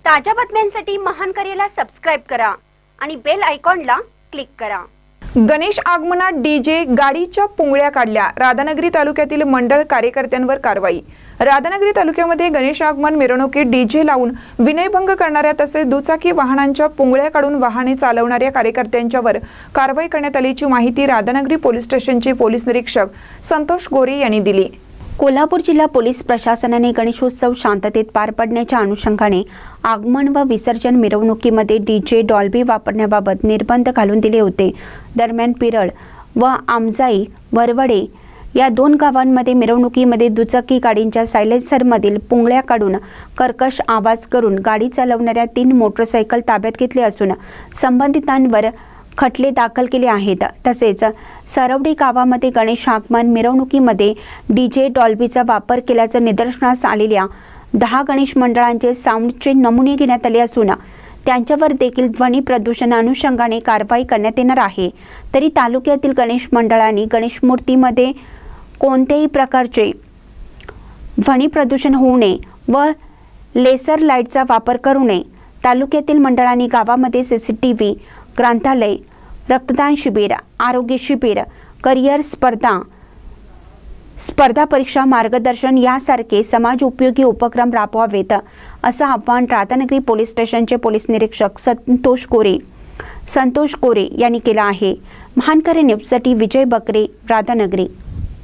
ताज्या बातम्यांसाठी महान करेला सबस्क्राइब करा आणि बेल आयकॉनला क्लिक करा। गणेश आगमनात डीजे गाडीच्या पुंगळ्या काढल्या। राधानगरी तालुक्यातील मंडळ कार्यकर्त्यांवर कारवाई। राधानगरी तालुक्यामध्ये गणेश आगमन मिरवणुकीत डीजे लावून विनयभंग करणाऱ्या तसेच दुचाकी वाहनांच्या पुंगळ्या काढून वाहने चालवणाऱ्या कार्यकर्त्यांच्यावर कारवाई करण्यात आल्याची माहिती राधानगरी पोलीस स्टेशनचे पोलीस निरीक्षक संतोष गोरे यांनी दिली। कोल्हापूर जिल्हा पोलीस प्रशासनाने गणेशोत्सव शांततेत पार पडण्याच्या अनुषंगाने आगमन व विसर्जन मिरवणुकीमध्ये डीजे डॉल्बी वापरण्याबाबत निर्बंध घालून दिले होते। दरम्यान पिरळ व आमजाई वरवडे या दोन गावांमध्ये मिरवणुकीमध्ये दुचाकी गाडींच्या सायलेन्सरमधील पुंगळ्या काढून कर्कश आवाज करून गाडी चालवणाऱ्या 3 मोटरसायकल ताब्यात घेतले असून संबंधितांवर खटले दाखल केले आहेत। तसेच सरवडी गावामध्ये गणेश आगमन मिरवणुकीमध्ये डीजे डॉल्बीचा वापर केल्याचं निदर्शनास आलेल्या 10 गणेश मंडळांचे साऊंडचे नमुने घेण्यात आले असून त्यांच्यावर देखील ध्वनी प्रदूषण अनुषंगाने कारवाई करण्यात येणार आहे। तरी तालुक्यातील गणेश मंडळांनी गणेश मूर्तीमध्ये कोणत्याही प्रकारचे ध्वनी प्रदूषण होऊ नये व लेसर लाईटचा वापर करू नये। तालुक्यातील मंडळांनी गावामध्ये सीसीटीव्ही, ग्रंथालय, रक्तदान शिबिर, आरोग्य शिबिर, करिअर स्पर्धा परीक्षा मार्गदर्शन यासारखे समाज उपयोगी उपक्रम राबवावेत असं आवाहन राधानगरी पोलीस स्टेशनचे पोलीस निरीक्षक संतोष गोरे यांनी केलं आहे। महानकरे न्यूजसाठी विजय बकरे, राधानगरी।